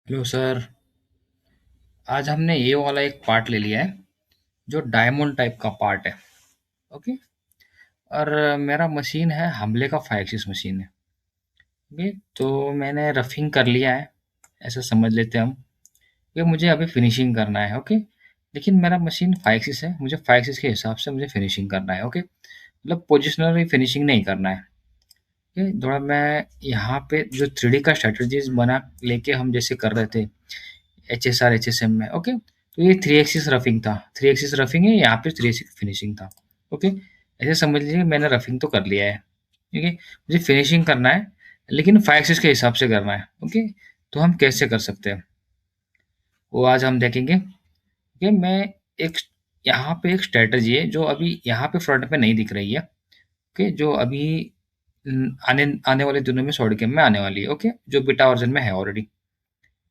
Hello sir. आज हमने ये वाला एक पार्ट ले लिया है जो डायमंड टाइप का पार्ट है। ओके। और मेरा मशीन है हमले का 5 एक्सिस मशीन है। ओके। तो मैंने रफिंग कर लिया है, ऐसा समझ लेते हैं हम कि मुझे अभी फिनिशिंग करना है। ओके। लेकिन मेरा मशीन 5 एक्सिस है, मुझे 5 एक्सिस के हिसाब से मुझे फिनिशिंग करना है। ओके, मतलब पोजिशनली फिनिशिंग नहीं करना है। ओके, थोड़ा मैं यहाँ पे जो 3D का स्ट्रेटजीज बना लेके हम जैसे कर रहे थे HSR HSM में। ओके, तो ये 3 एक्सिस रफिंग था, 3 एक्सिस रफिंग है, यहाँ पे 3 एक्सिस फिनिशिंग था। ओके, ऐसे समझ लीजिए मैंने रफिंग तो कर लिया है। ठीक है, मुझे फिनिशिंग करना है लेकिन 5 एक्सिस के हिसाब से करना है। ओके, तो हम कैसे कर सकते हैं वो आज हम देखेंगे। ओके, मैं एक यहाँ पे एक स्ट्रेटजी है जो अभी यहाँ पे फ्रंट में नहीं दिख रही है। ओके, जो अभी आने आने वाले दिनों में शॉर्ट गेम में आने वाली है। ओके, जो बीटा वर्जन में है ऑलरेडी।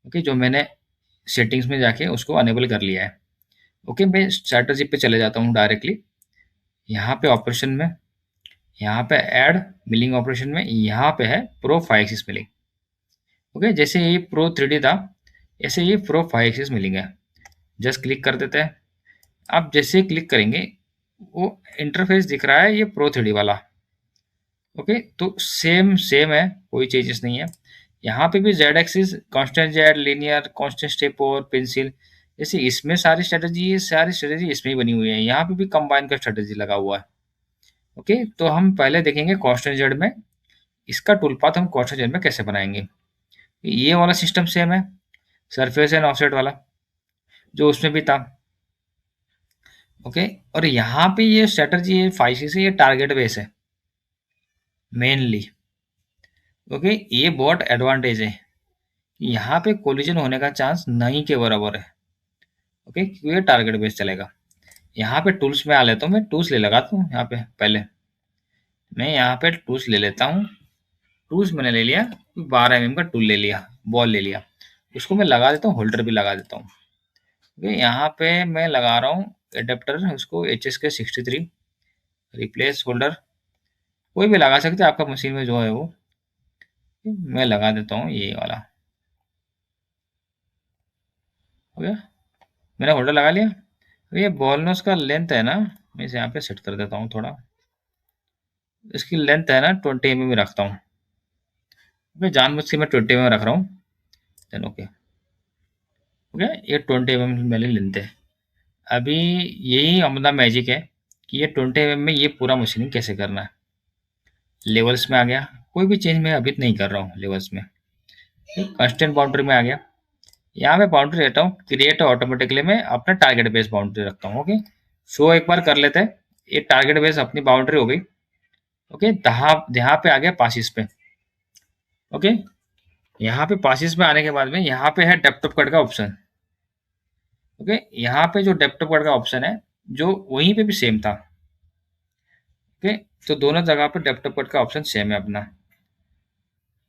ओके, जो मैंने सेटिंग्स में जाके उसको अनेबल कर लिया है। ओके, मैं स्ट्रैटेजी पे चले जाता हूँ डायरेक्टली। यहाँ पे ऑपरेशन में, यहाँ पे ऐड मिलिंग ऑपरेशन में, यहाँ पे है प्रो 5 एक्सिस मिलिंग। ओके, जैसे ये प्रो 3D था, ऐसे ये प्रो 5 एक्सिस मिलिंग है। जस्ट क्लिक कर देते हैं। आप जैसे ही क्लिक करेंगे वो इंटरफेस दिख रहा है, ये प्रो 3D वाला। ओके, तो सेम सेम है, कोई चेंजेस नहीं है। यहाँ पे भी Z axis constant Z linear constant step और पेंसिल, जैसे इसमें सारी स्ट्रेटेजी इसमें ही बनी हुई है। यहाँ पे भी कंबाइन का स्ट्रेटेजी लगा हुआ है। ओके, तो हम पहले देखेंगे कांस्टेंट जेड में इसका टूल पाथ हम कांस्टेंट जेड में कैसे बनाएंगे। ये वाला सिस्टम सेम है, सरफेस एंड ऑफसेट वाला जो उसमें भी था। ओके, और यहाँ पे ये स्ट्रेटेजी है 5 से, ये टारगेट बेस है मेनली। ओके, ये बहुत एडवांटेज है, यहाँ पे कोलिजन होने का चांस नहीं के बराबर है। ओके, क्योंकि ये टारगेट बेस चलेगा। यहाँ पे टूल्स में आ लेता हूँ, मैं टूल्स ले लगाता हूँ यहाँ पे। पहले मैं यहाँ पे टूल्स ले लेता हूँ। टूल्स मैंने ले लिया, 12 mm का टूल ले लिया, बॉल ले लिया। उसको मैं लगा देता हूँ, होल्डर भी लगा देता हूँ। ओके, यहाँ पे मैं लगा रहा हूँ एडेप्टर, उसको HSK63 रिप्लेस होल्डर। कोई भी लगा सकते हैं आपका मशीन में जो है वो। मैं लगा देता हूँ ये वाला। हो गया, मैंने होल्डर लगा लिया। अब ये बॉल नोज का लेंथ है ना, मैं इसे यहाँ पे सेट कर देता हूँ थोड़ा। इसकी लेंथ है ना 20 mm रखता हूँ। मैं जानबूझ के मैं 20 mm रख रहा हूँ। देन ओके, हो गया, ये 20 mm वाली लेंथ है। अभी यही अमदा मैजिक है कि ये 20 mm में ये पूरा मशीनिंग कैसे करना है। लेवल्स में आ गया, कोई भी चेंज मैं अभी नहीं कर रहा हूँ लेवल्स में। कंस्टेंट बाउंड्री में आ गया, यहाँ पे बाउंड्री रहता हूँ क्रिएट ऑटोमेटिकली, मैं अपना टारगेट बेस बाउंड्री रखता हूँ। ओके, शो एक बार कर लेते हैं। ये टारगेट बेस अपनी बाउंड्री हो गई। ओके, यहाँ पे आ गया पासिस पे। ओके, यहाँ पे पासिस में आने के बाद में यहाँ पे है डेप्थ ऑफ कट का ऑप्शन। ओके, यहाँ पे जो डेप्थ ऑफ कट का ऑप्शन है जो वहीं पे भी सेम था। ओके, तो दोनों जगह पे डेप्थ ऑफ कट का ऑप्शन सेम है अपना।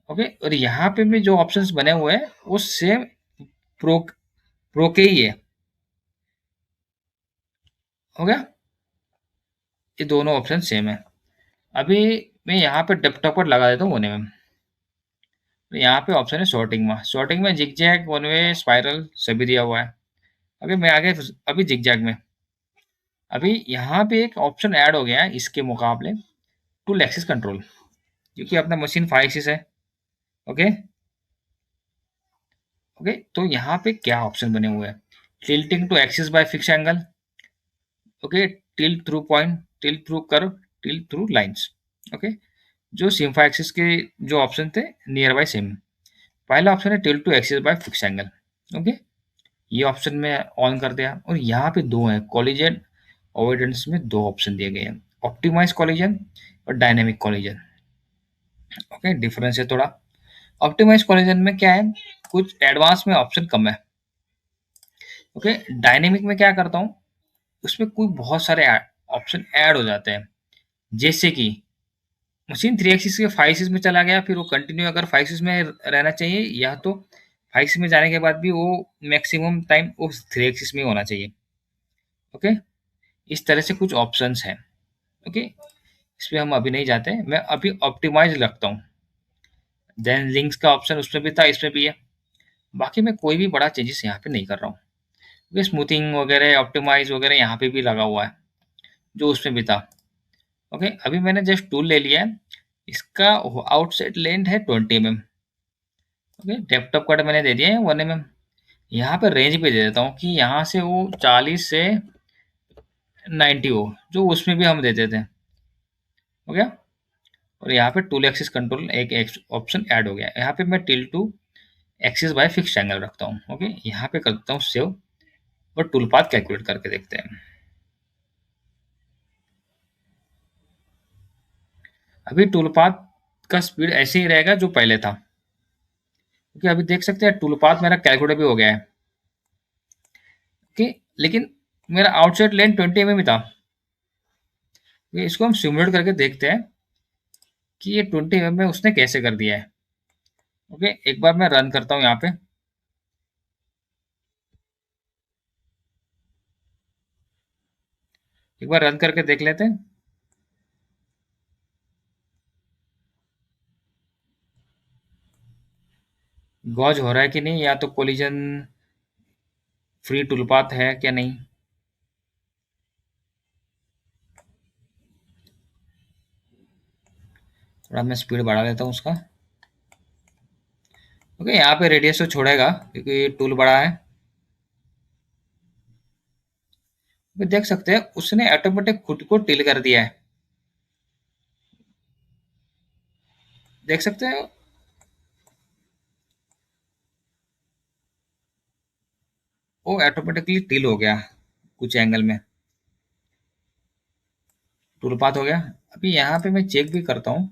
ओके, और यहाँ पे भी जो ऑप्शंस बने हुए हैं वो सेम प्रो प्रो के ही है। हो गया, ये दोनों ऑप्शन सेम है। अभी मैं यहाँ पे डेप्थ ऑफ कट लगा देता हूँ वन mm। तो यहाँ पे ऑप्शन है सॉर्टिंग में जिगजैग वन वे स्पाइरल सभी दिया हुआ है। अभी मैं आगे अभी जिगजैग में, अभी यहाँ पे एक ऑप्शन ऐड हो गया है इसके मुकाबले, टूल एक्सिस कंट्रोल, क्योंकि अपना मशीन 5 एक्सिस है। ओके, ओके, तो यहाँ पे क्या ऑप्शन बने हुए हैं, tilting to axis by fix angle. Okay, tilt through point, tilt through curve, tilt through lines. Okay, जो सिम्फा एक्सिस के जो ऑप्शन थे नियर बाय सेम। पहला ऑप्शन है tilt to axis by fix angle. Okay, ये ऑप्शन में on कर दिया। और यहाँ पे दो है कॉलिजन अवॉइडेंस में, दो ऑप्शन दिए गए हैं, ऑप्टिमाइज कॉलिजन और डायनेमिक कॉलिजन। ओके, डिफरेंस है थोड़ा। ऑप्टिमाइज कॉलिजन में क्या है, कुछ एडवांस में ऑप्शन कम है। ओके, डायनेमिक में क्या करता हूँ, उसमें कोई बहुत सारे ऑप्शन ऐड हो जाते हैं। जैसे कि मशीन 3 एक्सिस के 5 एक्सिस में चला गया, फिर वो कंटिन्यू अगर 5 एक्सिस में रहना चाहिए, या तो 5 एक्सिस में जाने के बाद भी वो मैक्सिमम टाइम उस 3 एक्सिस में होना चाहिए। ओके, इस तरह से कुछ ऑप्शंस हैं। ओके, इस पे हम अभी नहीं जाते, मैं अभी ऑप्टिमाइज रखता हूँ। देन लिंक्स का ऑप्शन उसमें भी था, इसमें भी है। बाकी मैं कोई भी बड़ा चेंजेस यहाँ पे नहीं कर रहा हूँ, क्योंकि स्मूथिंग वगैरह ऑप्टिमाइज वगैरह यहाँ पे भी लगा हुआ है जो उसमें भी था। ओके, अभी मैंने जस्ट टूल ले लिया है। इसका आउटसाइड लेंथ है 20 mm। Okay, depth of cut मैंने दे दिया है 1 mm। यहाँ पे रेंज भी दे देता हूँ कि यहाँ से वो 40 से 90 हो, जो उसमें भी हम देते थे। हो गया। और यहाँ पे टूल एक्सिस कंट्रोल एक ऑप्शन ऐड हो गया। यहाँ पे मैं till two axis by fix angle रखता हूँ। ओके, यहाँ पे करता हूँ सेव और टूल पाथ कैलकुलेट करके देखते हैं। अभी टूल पाथ का स्पीड ऐसे ही रहेगा जो पहले था, क्योंकि अभी देख सकते हैं टूल पाथ मेरा कैलकुलेट भी हो गया है। ओके, लेकिन मेरा आउटसाइड लेंथ 20 mm ही था। ये इसको हम सिमुलेट करके देखते हैं कि ये 20 mm में उसने कैसे कर दिया है। ओके, एक बार मैं रन करता हूँ यहाँ पे। एक बार रन करके देख लेते हैं। गॉज हो रहा है कि नहीं, या तो कोलिजन फ्री टूल पाथ है क्या नहीं। थोड़ा मैं स्पीड बढ़ा लेता हूँ उसका। ओके, यहाँ पे रेडियस तो छोड़ेगा क्योंकि टूल बड़ा है। तो देख सकते हैं उसने ऑटोमेटिक खुद को टिल कर दिया है। देख सकते हैं वो ऑटोमेटिकली टिल हो गया कुछ एंगल में। टूल पाथ हो गया। अभी यहाँ पे मैं चेक भी करता हूँ,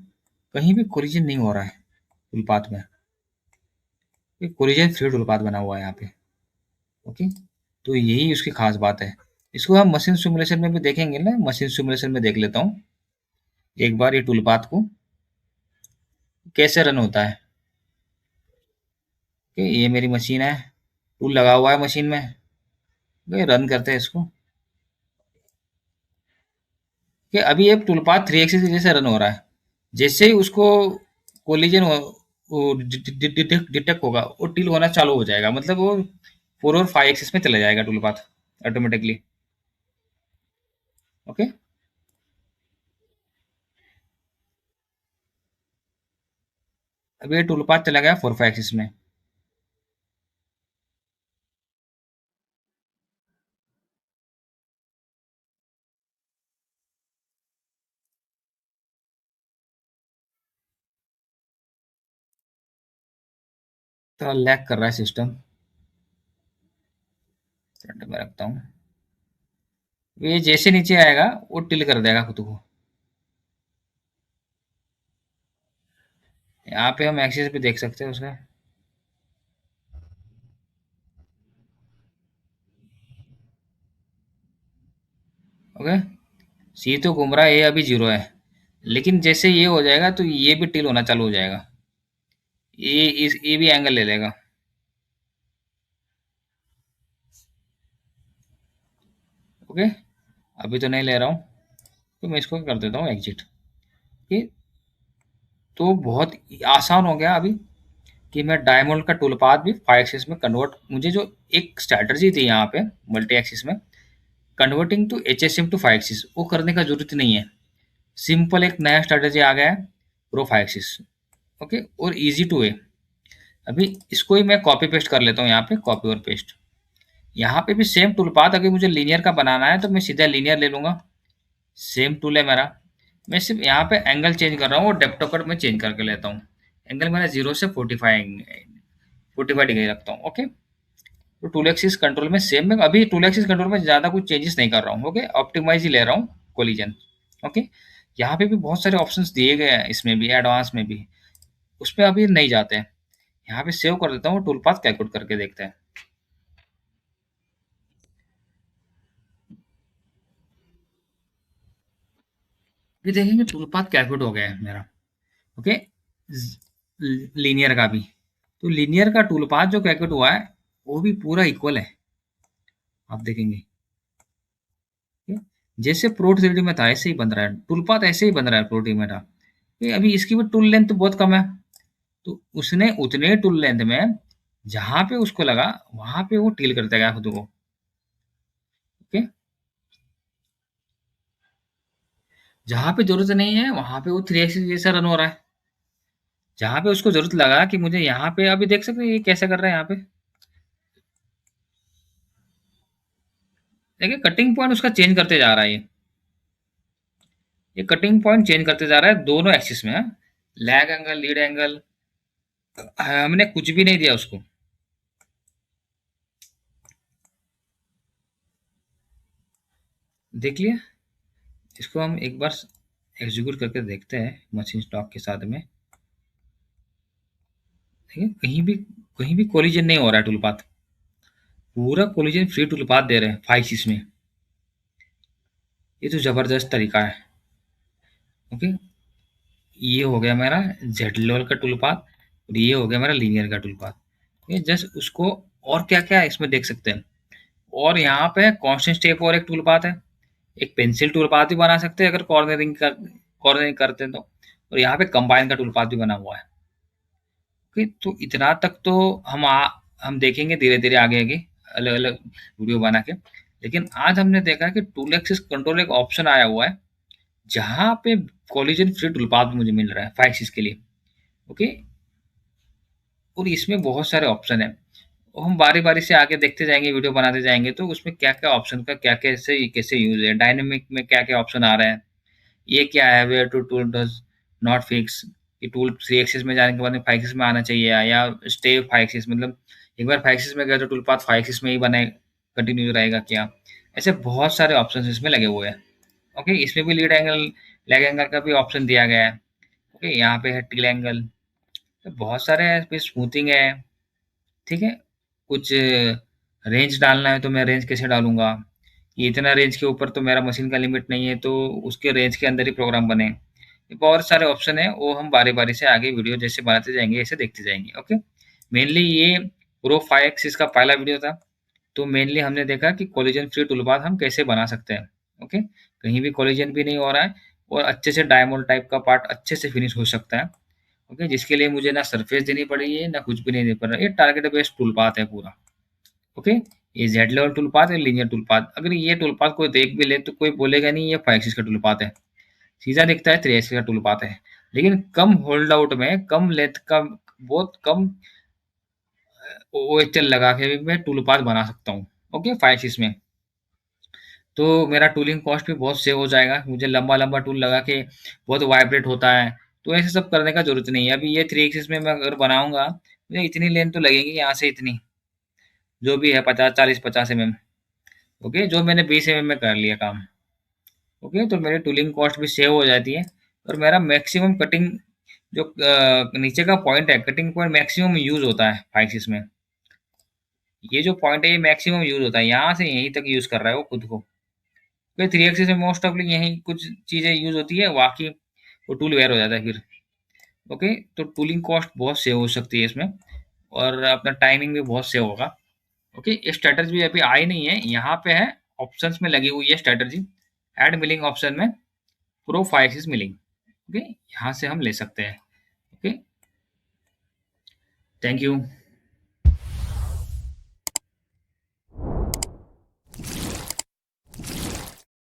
कहीं भी कोलिजन नहीं हो रहा है टूल पाथ में। ये कोलिजन फ्री टूल पाथ बना हुआ है यहाँ पे। ओके, तो यही उसकी खास बात है। इसको हम मशीन सिमुलेशन में भी देखेंगे ना। मशीन सिमुलेशन में देख लेता हूँ एक बार ये टूल पाथ को कैसे रन होता है। ओके, ये मेरी मशीन है, टूल लगा हुआ है मशीन में। ओके, रन करते हैं इसको। कि अभी ये टूल पाथ 3 एक्सिस की जैसे रन हो रहा है। जैसे ही उसको कोलिजन वो डिटेक्ट होगा, वो टिल होना चालू हो जाएगा, मतलब वो 4 और 5 एक्सिस में चला जाएगा टूल पाथ ऑटोमेटिकली। ओके, अभी ये टूल पाथ चला गया 4 5 एक्सिस में। तो लैग कर रहा है सिस्टम। फ्रंट में रखता हूँ। ये जैसे नीचे आएगा वो टिल कर देगा खुद को। यहाँ पे हम एक्सिस भी देख सकते हैं उसका। ओके, सी तो घूम रहा है, ये अभी 0 है। लेकिन जैसे ये हो जाएगा तो ये भी टिल होना चालू हो जाएगा। ये भी एंगल ले लेगा। ओके, अभी तो नहीं ले रहा हूँ, तो मैं इसको कर देता हूँ एग्जिट। ये तो बहुत आसान हो गया अभी कि मैं डायमंड का टूल पाथ भी 5 एक्सिस में कन्वर्ट। मुझे जो एक स्ट्रैटेजी थी यहाँ पे मल्टी एक्सिस में, converting to HSM to 5 axis, वो करने का जरूरत नहीं है। सिंपल एक नया स्ट्रैटेजी आ गया है, प्रो 5 एक्सिस। ओके, और इजी टू है। अभी इसको ही मैं कॉपी पेस्ट कर लेता हूँ यहाँ पे, कॉपी और पेस्ट। यहाँ पे भी सेम टूल पाथ, अगर मुझे लीनियर का बनाना है तो मैं सीधा लीनियर ले लूंगा। सेम टूल है मेरा। मैं सिर्फ यहाँ पे एंगल चेंज कर रहा हूँ और डेप्थ ऑफ कट में चेंज करके लेता हूँ। एंगल मेरा 0 से 45 रखता हूँ। ओके, तो टूल एक्सिस कंट्रोल में सेम। मैं अभी टूल एक्सिस कंट्रोल में ज़्यादा कुछ चेंजेस नहीं कर रहा हूँ। ओके, ऑप्टिमाइज ही ले रहा हूँ कोलिजन। ओके, यहाँ पे भी बहुत सारे ऑप्शंस दिए गए हैं, इसमें भी एडवांस में भी। उसमें अभी नहीं जाते हैं। यहाँ पे सेव कर देता हूँ, टूल पाथ कैलकुलेट करके देखते हैं। ये देखेंगे टूल पाथ कैलकुलेट हो गया है मेरा। ओके, लीनियर का भी। तो लीनियर का टूल पाथ जो कैलकुलेट हुआ है वो भी पूरा इक्वल है, आप देखेंगे। ठीक है? जैसे प्रो 3D में था ऐसे ही बन रहा है टूल पाथ, ऐसे ही बन रहा है प्रो 3D में था। अभी इसकी भी टूल लेंथ बहुत कम है, तो उसने उतने टूल लेंथ में जहाँ पे उसको लगा वहाँ पे वो टील करता गया खुद को। ओके, जहाँ पे जरूरत नहीं है वहाँ पे वो 3 एक्सिस जैसा रन हो रहा है। जहाँ पे उसको जरूरत लगा कि मुझे यहाँ पे, अभी देख सकते हैं ये कैसे कर रहा है यहाँ पे। देखिए कटिंग पॉइंट उसका चेंज करते जा रहा है ये कटिंग पॉइंट चेंज करते जा रहा है दोनों एक्सिस में। लैग एंगल, लीड एंगल, हमने कुछ भी नहीं दिया उसको। देख लिया। इसको हम एक बार एग्जीक्यूट करके देखते हैं मशीन स्टॉक के साथ में। देखिए कहीं भी कोलिजन नहीं हो रहा है टूल पाथ। पूरा कोलिजन फ्री टूल पाथ दे रहे हैं 5 में। ये तो जबरदस्त तरीका है। ओके, ये हो गया मेरा जेड लेवल का टूल पाथ और ये हो गया मेरा लीनियर का टूल पाथ। ये जस्ट उसको, और क्या क्या है इसमें देख सकते हैं। और यहाँ पे कांस्टेंट स्टेप और एक टूल पाथ है। एक पेंसिल टूल पाथ भी बना सकते हैं अगर कॉर्नरिंग करते हैं तो। और यहाँ पे कंबाइन का टूल पाथ भी बना हुआ है। ओके, तो इतना तक तो हम देखेंगे धीरे धीरे आगे आगे अलग अलग वीडियो बना के। लेकिन आज हमने देखा कि टूल एक्सिस कंट्रोल एक ऑप्शन आया हुआ है जहाँ पे कोलिजन फ्री टूल पाथ मुझे मिल रहा है 5 के लिए। ओके, और इसमें बहुत सारे ऑप्शन है। और हम बारी बारी से आगे देखते जाएंगे, वीडियो बनाते जाएंगे तो उसमें क्या क्या ऑप्शन का क्या कैसे कैसे यूज है, डायनेमिक में क्या क्या ऑप्शन आ रहे हैं। ये क्या है, where to tool does not fix, कि टूल 3 एक्सिस में जाने के बाद में 5 एक्सिस में आना चाहिए या स्टे 5 एक्सिस, मतलब एक बार 5 एक्सिस में गया तो टूल पाथ 5 एक्सिस में ही बने कंटिन्यू रहेगा क्या। ऐसे बहुत सारे ऑप्शन इसमें लगे हुए हैं। ओके, इसमें भी लीड एंगल, लेग एंगल का भी ऑप्शन दिया गया है। ओके, यहाँ पे है टील एंगल, तो बहुत सारे हैं। इसमें स्मूथिंग है। ठीक है, कुछ रेंज डालना है तो मैं रेंज कैसे डालूंगा, ये इतना रेंज के ऊपर तो मेरा मशीन का लिमिट नहीं है तो उसके रेंज के अंदर ही प्रोग्राम बने। ये बहुत सारे ऑप्शन है, वो हम बारी बारी से आगे वीडियो जैसे बनाते जाएंगे ऐसे देखते जाएंगे। ओके, मेनली ये प्रो 5 एक्सिस का पहला वीडियो था। तो मेनली हमने देखा कि कोलिजन फ्री टूलबार हम कैसे बना सकते हैं। ओके, कहीं भी कोलिजन भी नहीं हो रहा है और अच्छे से डायमंड टाइप का पार्ट अच्छे से फिनिश हो सकता है। ओके, जिसके लिए मुझे ना सरफेस देनी पड़ी है ना कुछ भी नहीं देना पड़ रहा है। ये टारगेट बेस्ड टूल पाथ है पूरा। ओके, ये जेड लेवल टूल पाथ है, लीनियर टूल पाथ। अगर ये टूल पाथ कोई देख भी ले तो कोई बोलेगा नहीं ये 5 एक्सिस का टूल पाथ है, सीधा दिखता है 3 एक्सिस का टूल पाथ है। लेकिन कम होल्ड आउट में, कम लेंथ का, बहुत कम ओएचएल लगा के भी मैं टूल पाथ बना सकता हूँ। ओके, 5 एक्सिस में तो मेरा टूलिंग कॉस्ट भी बहुत सेव हो जाएगा। मुझे लंबा लंबा टूल लगा के बहुत वाइब्रेट होता है तो ऐसे सब करने का जरूरत नहीं है। अभी ये 3 एक्सिस में मैं अगर बनाऊंगा मुझे इतनी लेंथ तो लगेगी यहाँ से इतनी, जो भी है 50 40 50 mm। ओके, जो मैंने 20 mm में कर लिया काम। ओके, तो मेरी टूलिंग कॉस्ट भी सेव हो जाती है और मेरा मैक्सिमम कटिंग जो नीचे का पॉइंट है, कटिंग पॉइंट मैक्सिमम यूज होता है 5 में। ये जो पॉइंट है ये मैक्सिमम यूज होता है, यहाँ से यहीं तक यूज कर रहा है वो खुद को। तो 3 एक्सिस में मोस्ट ऑफली यही कुछ चीजें यूज होती है, बाकी वो टूल वेयर हो जाता है फिर। ओके, तो टूलिंग कॉस्ट बहुत सेव हो सकती है इसमें और अपना टाइमिंग भी बहुत सेव होगा। ओके, ये स्ट्रेटजी अभी आई नहीं है, यहाँ पे है ऑप्शंस में लगी हुई है स्ट्रेटजी। ऐड मिलिंग ऑप्शन में प्रो 5 मिलिंग। ओके, यहाँ से हम ले सकते हैं। Okay, thank you.